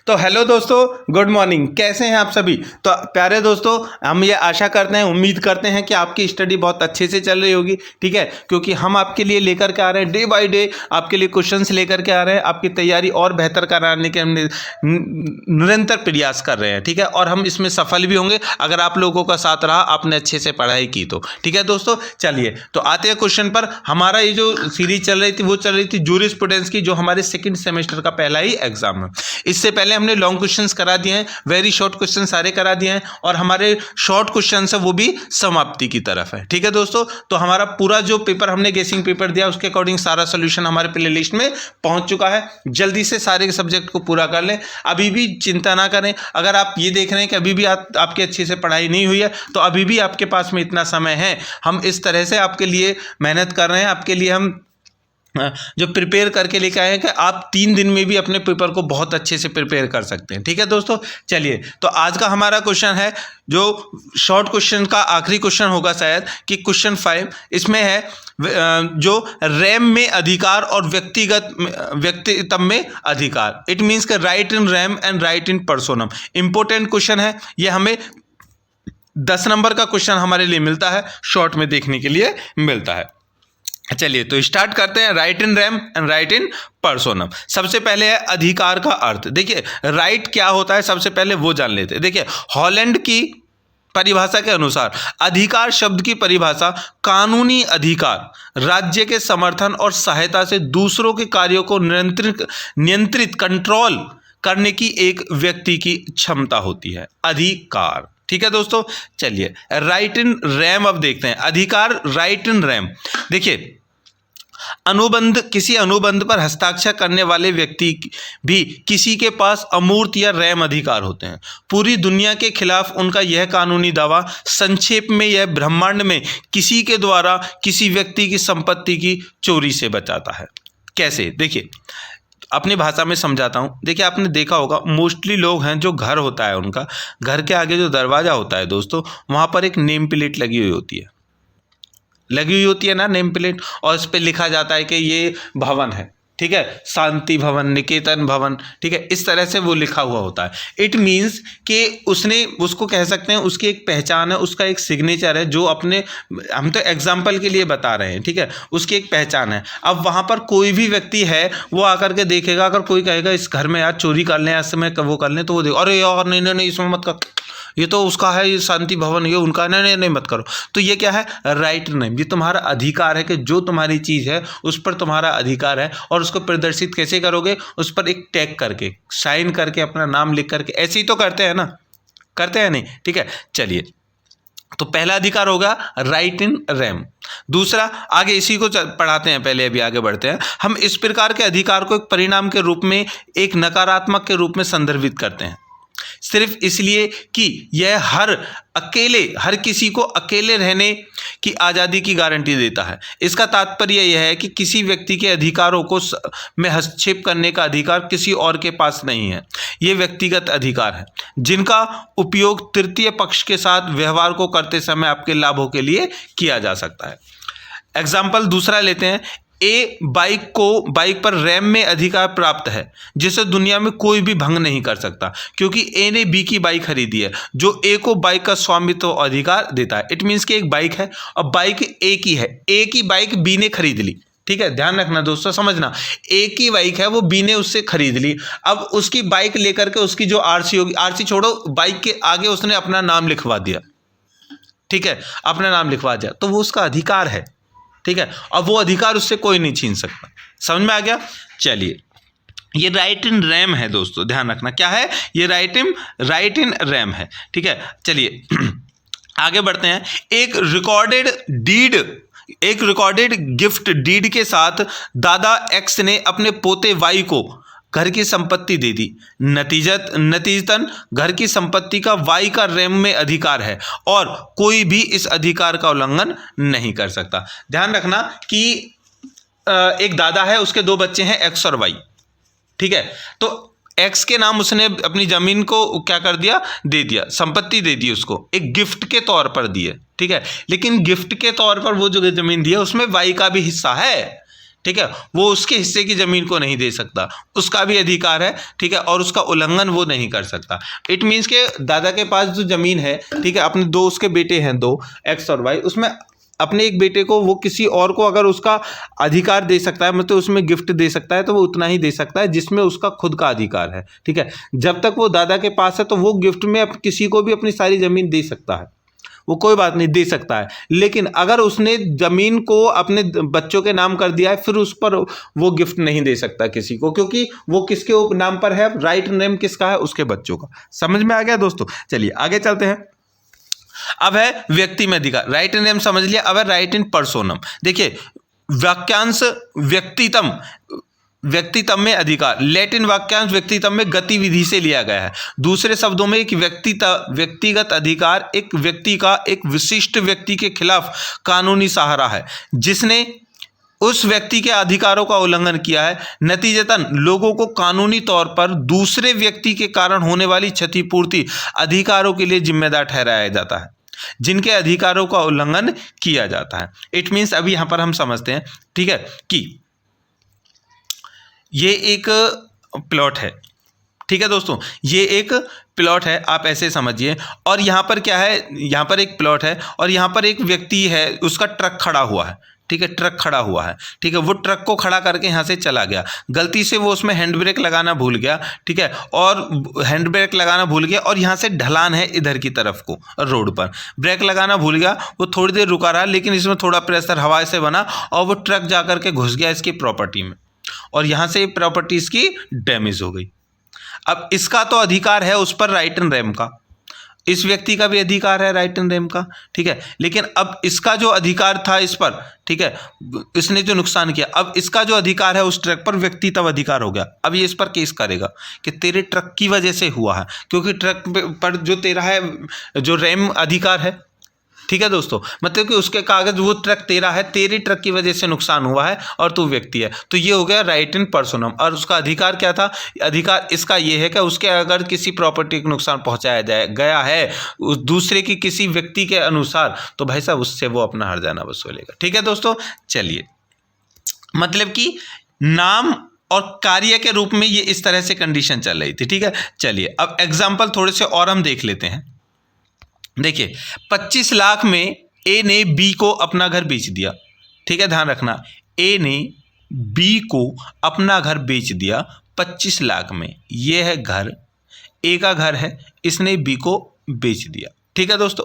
तो हेलो दोस्तों, good morning. कैसे हैं आप सभी? तो प्यारे दोस्तों, हम ये आशा करते हैं, उम्मीद करते हैं कि आपकी स्टडी बहुत अच्छे से चल रही होगी। ठीक है, क्योंकि हम आपके लिए लेकर के आ रहे हैं डे बाय डे, आपके लिए क्वेश्चंस लेकर के आ रहे हैं। आपकी तैयारी और बेहतर कराने के हमने निरंतर प्रयास कर रहे हैं। ठीक है, और हम इसमें सफल भी होंगे अगर आप लोगों का साथ रहा, आपने अच्छे से पढ़ाई की तो। ठीक है दोस्तों, चलिए तो आते हैं क्वेश्चन पर। हमारा ये जो सीरीज चल रही थी वो चल रही थी जूरिस्प्रूडेंस की, जो हमारे सेकंड सेमेस्टर का पहला ही एग्जाम है। इससे पहले हमने लॉन्ग क्वेश्चंस करा दिए हैं, वेरी शॉर्ट क्वेश्चन सारे करा दिए हैं, और हमारे शॉर्ट क्वेश्चंस है वो भी समाप्ति की तरफ है। ठीक है दोस्तों, तो हमारा पूरा जो पेपर हमने गेसिंग पेपर दिया उसके अकॉर्डिंग सारा सोल्यूशन हमारे प्ले लिस्ट में पहुंच चुका है। जल्दी से सारे सब्जेक्ट को पूरा कर लें, अभी भी चिंता ना करें। अगर आप ये देख रहे हैं कि अभी भी आपकी अच्छे से पढ़ाई नहीं हुई है, तो अभी भी आपके पास में इतना समय है। हम इस तरह से आपके लिए मेहनत कर रहे हैं, आपके लिए हम जो प्रिपेयर करके लेके आए हैं कि आप 3 दिन में भी अपने पेपर को बहुत अच्छे से प्रिपेयर कर सकते हैं। ठीक है दोस्तों, चलिए तो आज का हमारा क्वेश्चन है जो शॉर्ट क्वेश्चन का आखिरी क्वेश्चन होगा शायद, कि क्वेश्चन 5 इसमें है जो रैम में अधिकार और व्यक्तित्व में अधिकार। इट मीन्स कि right in rem and right in personam. Important question है ये, हमें 10 नंबर का क्वेश्चन हमारे लिए मिलता है, शॉर्ट में देखने के लिए मिलता है। चलिए तो स्टार्ट करते हैं। Right in rem and right in personam. सबसे पहले है अधिकार का अर्थ। देखिए राइट क्या होता है, सबसे पहले वो जान लेते हैं। देखिए हॉलैंड की परिभाषा के अनुसार अधिकार शब्द की परिभाषा कानूनी अधिकार, राज्य के समर्थन और सहायता से दूसरों के कार्यों को नियंत्रित कंट्रोल करने की एक व्यक्ति की क्षमता होती है। अधिकार। ठीक है दोस्तों, चलिए राइट इन रैम अब देखते हैं। अधिकार राइट इन रैम। देखिए अनुबंध, किसी अनुबंध पर हस्ताक्षर करने वाले व्यक्ति भी किसी के पास अमूर्त या रैम अधिकार होते हैं। पूरी दुनिया के खिलाफ उनका यह कानूनी दावा संक्षेप में यह ब्रह्मांड में किसी के द्वारा किसी व्यक्ति की संपत्ति की चोरी से बचाता है। कैसे? देखिए अपनी भाषा में समझाता हूँ। देखिए आपने देखा होगा मोस्टली लोग हैं जो घर होता है उनका, घर के आगे जो दरवाज़ा होता है दोस्तों, वहाँ पर एक नेम प्लेट लगी हुई होती है ना, नेम प्लेट, और इस पर लिखा जाता है कि ये भवन है। ठीक है, शांति भवन, निकेतन भवन। ठीक है, इस तरह से वो लिखा हुआ होता है। इट मीन्स कि उसको कह सकते हैं उसकी एक पहचान है, उसका एक सिग्नेचर है, जो अपने, हम तो एग्जाम्पल के लिए बता रहे हैं। ठीक है, उसकी एक पहचान है। अब वहाँ पर कोई भी व्यक्ति है वो आकर के देखेगा, अगर कोई कहेगा इस घर में यार चोरी कर लें, ऐसे में वो कर लें, तो वो देखो अरे यार नहीं इसमें मत कर, ये तो उसका है, ये शांति भवन ये उनका, नहीं मत करो। तो ये क्या है? Write name. ये तुम्हारा अधिकार है कि जो तुम्हारी चीज़ है उस पर तुम्हारा अधिकार है, और उसको प्रदर्शित कैसे करोगे? उस पर एक टैग करके, साइन करके, अपना नाम लिख करके। ऐसे ही तो करते हैं ना, करते हैं नहीं? ठीक है, चलिए तो पहला अधिकार होगा राइट इन रैम। दूसरा, आगे इसी को पढ़ाते हैं, पहले अभी आगे बढ़ते हैं। हम इस प्रकार के अधिकार को एक परिणाम के रूप में, एक नकारात्मक के रूप में संदर्भित करते हैं, सिर्फ इसलिए कि यह हर किसी को अकेले रहने की आज़ादी की गारंटी देता है। इसका तात्पर्य यह है कि किसी व्यक्ति के अधिकारों को में हस्तक्षेप करने का अधिकार किसी और के पास नहीं है। ये व्यक्तिगत अधिकार है जिनका उपयोग तृतीय पक्ष के साथ व्यवहार को करते समय आपके लाभों के लिए किया जा सकता है। एग्जाम्पल दूसरा लेते हैं। बाइक पर रैम में अधिकार प्राप्त है जिसे दुनिया में कोई भी भंग नहीं कर सकता, क्योंकि ए ने बी की बाइक खरीदी है, जो ए को बाइक का स्वामित्व अधिकार देता है। इट मीन्स कि एक बाइक है और बाइक ए की है, ए की बाइक बी ने खरीद ली। ठीक है, ध्यान रखना दोस्तों, समझना। ए की बाइक है, वो बी ने उससे खरीद ली। अब उसकी बाइक लेकर के उसकी जो आरसी होगी, आरसी छोड़ो, बाइक के आगे उसने अपना नाम लिखवा दिया। ठीक है, अपना नाम लिखवा दिया, तो वो उसका अधिकार है। ठीक है, अब वो अधिकार उससे कोई नहीं छीन सकता। समझ में आ गया? चलिए ये राइट इन रैम है दोस्तों, ध्यान रखना क्या है ये, राइट इन रैम है। ठीक है, चलिए आगे बढ़ते हैं। एक रिकॉर्डेड गिफ्ट डीड के साथ दादा एक्स ने अपने पोते वाई को घर की संपत्ति दे दी। नतीजतन घर की संपत्ति का वाई का रैम में अधिकार है और कोई भी इस अधिकार का उल्लंघन नहीं कर सकता। ध्यान रखना कि एक दादा है, उसके 2 बच्चे हैं एक्स और वाई। ठीक है, तो एक्स के नाम उसने अपनी जमीन को क्या कर दिया? दे दिया, संपत्ति दे दी उसको, एक गिफ्ट के तौर पर दी है। ठीक है, लेकिन गिफ्ट के तौर पर वो जो जमीन दी है उसमें वाई का भी हिस्सा है। ठीक है, वो उसके हिस्से की जमीन को नहीं दे सकता, उसका भी अधिकार है, ठीक है, और उसका उल्लंघन वो नहीं कर सकता। इट मीन्स के दादा के पास जो जमीन है, ठीक है, अपने दो उसके बेटे हैं, दो एक्स और वाई, उसमें अपने एक बेटे को वो किसी और को अगर उसका अधिकार दे सकता है, मतलब उसमें गिफ्ट दे सकता है, तो वो उतना ही दे सकता है जिसमें उसका खुद का अधिकार है, ठीक है। जब तक वो दादा के पास है तो वो गिफ्ट में किसी को भी अपनी सारी जमीन दे सकता है, वो कोई बात नहीं, दे सकता है। लेकिन अगर उसने जमीन को अपने बच्चों के नाम कर दिया है, फिर उस पर वो गिफ्ट नहीं दे सकता किसी को, क्योंकि वो किसके नाम पर है, राइट नेम किसका है, उसके बच्चों का। समझ में आ गया दोस्तों? चलिए आगे चलते हैं। अब है व्यक्ति में अधिकार, राइट इन नेम समझ लिया। अब है राइट इन पर्सोनम। देखिए वाक्यांश व्यक्तितम, व्यक्तित्व में अधिकार, लैटिन वाक्यांश व्यक्तित्व में गतिविधि से लिया गया है। दूसरे शब्दों में एक व्यक्तिगत अधिकार एक व्यक्ति का एक विशिष्ट व्यक्ति के खिलाफ कानूनी सहारा है जिसने उस व्यक्ति के अधिकारों का उल्लंघन किया है। नतीजतन लोगों को कानूनी तौर पर दूसरे व्यक्ति के कारण होने वाली क्षतिपूर्ति अधिकारों के लिए जिम्मेदार ठहराया जाता है जिनके अधिकारों का उल्लंघन किया जाता है। इट मीन्स अभी यहां पर हम समझते हैं, ठीक है, कि ये एक प्लॉट है, ठीक है दोस्तों, ये एक प्लॉट है, आप ऐसे समझिए। और यहाँ पर क्या है, यहाँ पर एक प्लॉट है और यहाँ पर एक व्यक्ति है, उसका ट्रक खड़ा हुआ है, ठीक है, ट्रक खड़ा हुआ है, ठीक है, वो ट्रक को खड़ा करके यहाँ से चला गया, गलती से वो उसमें हैंड ब्रेक लगाना भूल गया, ठीक है, और हैंड ब्रेक लगाना भूल गया और यहाँ से ढलान है इधर की तरफ को रोड पर, ब्रेक लगाना भूल गया, वो थोड़ी देर रुका रहा, लेकिन इसमें थोड़ा प्रेशर हवा से बना और वो ट्रक जा करके घुस गया इसकी प्रॉपर्टी में और यहाँ से प्रॉपर्टी इसकी डैमेज हो गई। अब इसका तो अधिकार है उस पर राइट एंड रेम का, इस व्यक्ति का भी अधिकार है राइट एंड रेम का, ठीक है, लेकिन अब इसका जो अधिकार था इस पर, ठीक है, इसने जो नुकसान किया, अब इसका जो अधिकार है उस ट्रक पर व्यक्तित्व अधिकार हो गया। अब ये इस पर केस करेगा कि तेरे ट्रक की वजह से हुआ है, क्योंकि ट्रक पर जो तेरा है जो रेम अधिकार है, ठीक है दोस्तों, मतलब कि उसके कागज, वो ट्रक तेरा है, तेरे ट्रक की वजह से नुकसान हुआ है और तू व्यक्ति है, तो ये हो गया राइट इन पर्सोनम। और उसका अधिकार क्या था, अधिकार इसका ये है कि उसके अगर किसी प्रॉपर्टी को नुकसान पहुंचाया गया है उस दूसरे की किसी व्यक्ति के अनुसार, तो भाई साहब उससे वो अपना हर्जाना वसूलेगा, ठीक है दोस्तों। चलिए, मतलब कि नाम और कार्य के रूप में ये इस तरह से कंडीशन चल रही थी, ठीक है। चलिए अब एग्जाम्पल थोड़े से और हम देख लेते हैं। देखिए 25 लाख में ए ने बी को अपना घर बेच दिया, ठीक है, ध्यान रखना, ए ने बी को अपना घर बेच दिया 25 लाख में, यह है घर, ए का घर है, इसने बी को बेच दिया, ठीक है दोस्तों।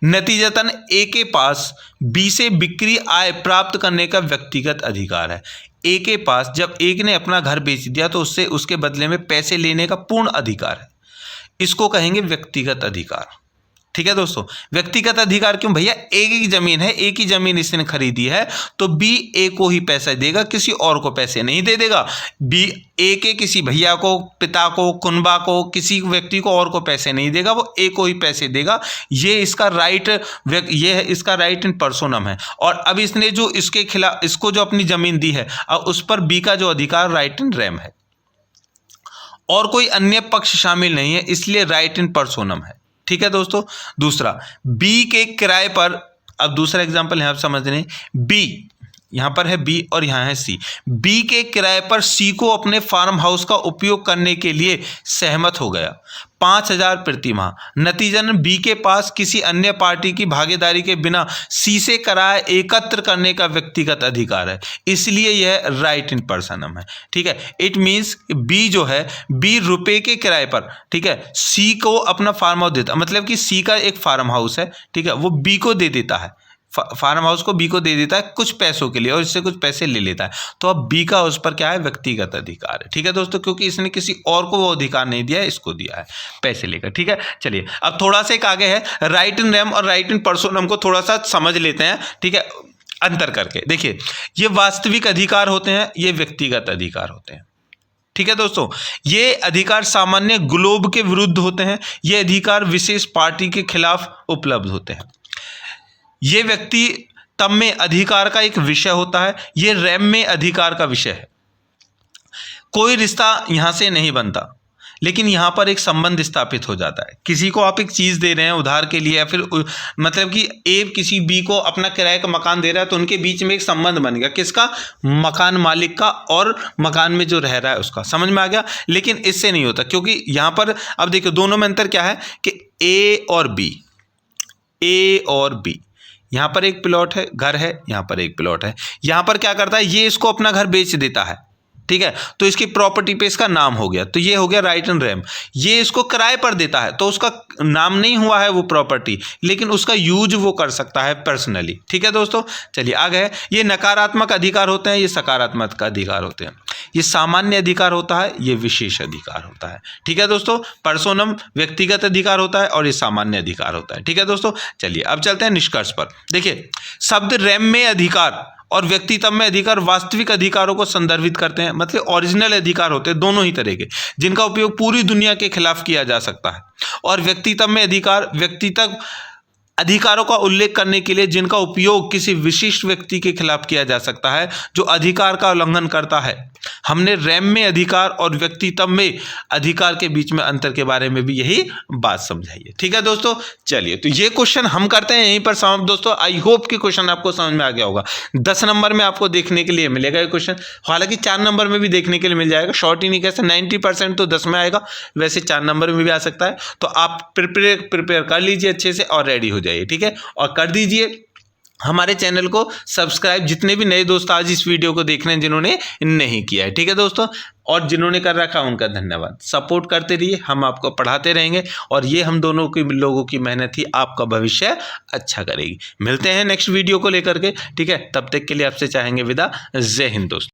नतीजतन ए के पास बी से बिक्री आय प्राप्त करने का व्यक्तिगत अधिकार है। ए के पास जब ए ने अपना घर बेच दिया तो उससे उसके बदले में पैसे लेने का पूर्ण अधिकार है, इसको कहेंगे व्यक्तिगत अधिकार, ठीक है दोस्तों। व्यक्तिगत अधिकार क्यों भैया, ए की जमीन है, ए की जमीन इसने खरीदी है तो बी ए को ही पैसा देगा, किसी और को पैसे नहीं दे देगा। बी ए के किसी भैया को, पिता को, कुनबा को, किसी व्यक्ति को और को पैसे नहीं देगा, वो ए को ही पैसे देगा। ये इसका राइट, ये है इसका राइट इन पर्सोनम है। और अब इसने जो इसके खिलाफ, इसको जो अपनी जमीन दी है, अब उस पर बी का जो अधिकार राइट इन रेम है और कोई अन्य पक्ष शामिल नहीं है, इसलिए राइट इन पर्सोनम है, ठीक है दोस्तों। दूसरा, बी के किराए पर, अब दूसरा एग्जांपल यहां समझ रहे हैं, बी यहां पर है बी और यहां है सी, बी के किराए पर सी को अपने फार्म हाउस का उपयोग करने के लिए सहमत हो गया 5,000 प्रति माह। नतीजतन बी के पास किसी अन्य पार्टी की भागीदारी के बिना सी से किराया एकत्र करने का व्यक्तिगत अधिकार है, इसलिए यह राइट इन पर्सनम है, ठीक है। इट मीन्स बी जो है, बी रुपए के किराए पर, ठीक है, सी को अपना फार्म हाउस देता, मतलब कि सी का एक फार्म हाउस है, ठीक है, वो बी को दे देता है, फार्म हाउस को बी को दे देता है कुछ पैसों के लिए और इससे कुछ पैसे ले लेता है, तो अब बी का उस पर क्या है, व्यक्तिगत अधिकार है, ठीक है दोस्तों, क्योंकि इसने किसी और को वो अधिकार नहीं दिया है, इसको दिया है पैसे लेकर, ठीक है। चलिए अब थोड़ा सा एक आगे है, राइट इन रेम और राइट इन पर्सोनम को थोड़ा सा समझ लेते हैं, ठीक है, अंतर करके। देखिए ये वास्तविक अधिकार होते हैं, ये व्यक्तिगत अधिकार होते हैं, ठीक है दोस्तों। ये अधिकार सामान्य ग्लोब के विरुद्ध होते हैं, ये अधिकार विशेष पार्टी के खिलाफ उपलब्ध होते हैं। ये व्यक्ति तब में अधिकार का एक विषय होता है, ये रैम में अधिकार का विषय है। कोई रिश्ता यहां से नहीं बनता, लेकिन यहाँ पर एक संबंध स्थापित हो जाता है। किसी को आप एक चीज़ दे रहे हैं उधार के लिए, या फिर मतलब कि ए किसी बी को अपना किराए का मकान दे रहा है, तो उनके बीच में एक संबंध बन गया, किसका? मकान मालिक का और मकान में जो रह रहा है उसका। समझ में आ गया? लेकिन इससे नहीं होता, क्योंकि यहाँ पर अब देखिए दोनों में अंतर क्या है कि ए और बी, यहाँ पर एक प्लॉट है, घर है, यहाँ पर एक प्लॉट है। यहाँ पर क्या करता है, ये इसको अपना घर बेच देता है, ठीक है, तो इसकी प्रॉपर्टी पे इसका नाम हो गया, तो ये हो गया राइट एंड रेम। ये इसको किराए पर देता है, तो उसका नाम नहीं हुआ है वो प्रॉपर्टी, लेकिन उसका यूज वो कर सकता है पर्सनली। ठीक है दोस्तों, चलिए आगे। ये नकारात्मक अधिकार होते हैं, ये सकारात्मक अधिकार होते हैं। ये सामान्य अधिकार होता है, ये विशेष अधिकार होता है। ठीक है दोस्तों, पर्सोनम व्यक्तिगत अधिकार होता है और ये सामान्य अधिकार होता है। ठीक है दोस्तों, चलिए अब चलते हैं निष्कर्ष पर। देखिए, शब्द रेम में अधिकार और व्यक्तित्व में अधिकार वास्तविक अधिकारों को संदर्भित करते हैं, मतलब ओरिजिनल अधिकार होते हैं दोनों ही तरह के, जिनका उपयोग पूरी दुनिया के खिलाफ किया जा सकता है। और व्यक्तित्व में अधिकार व्यक्तित्व अधिकारों का उल्लेख करने के लिए जिनका उपयोग किसी विशिष्ट व्यक्ति के खिलाफ किया जा सकता है जो अधिकार का उल्लंघन करता है। हमने रैम में अधिकार और व्यक्तित्व में अधिकार के बीच में अंतर के बारे में भी यही बात समझाई है। ठीक है दोस्तों, चलिए तो ये क्वेश्चन हम करते हैं यहीं पर समाप्त दोस्तों। आई होप कि क्वेश्चन आपको समझ में आ गया होगा। 10 नंबर में आपको देखने के लिए मिलेगा ये क्वेश्चन, हालांकि 4 नंबर में भी देखने के लिए मिल जाएगा। शॉर्ट ही नहीं कैसे 90% तो 10 में आएगा, वैसे 4 नंबर में भी आ सकता है। तो आप प्रिपेयर कर लीजिए अच्छे से और रेडी हो जाइए। ठीक है, और कर दीजिए हमारे चैनल को सब्सक्राइब, जितने भी नए दोस्त आज इस वीडियो को देख रहे हैं जिन्होंने नहीं किया है। ठीक है दोस्तों, और जिन्होंने कर रखा उनका धन्यवाद। सपोर्ट करते रहिए, हम आपको पढ़ाते रहेंगे और ये हम दोनों की लोगों की मेहनत ही आपका भविष्य अच्छा करेगी। मिलते हैं नेक्स्ट वीडियो को लेकर के। ठीक है, तब तक के लिए आपसे चाहेंगे विदा। जय हिंद दोस्तों।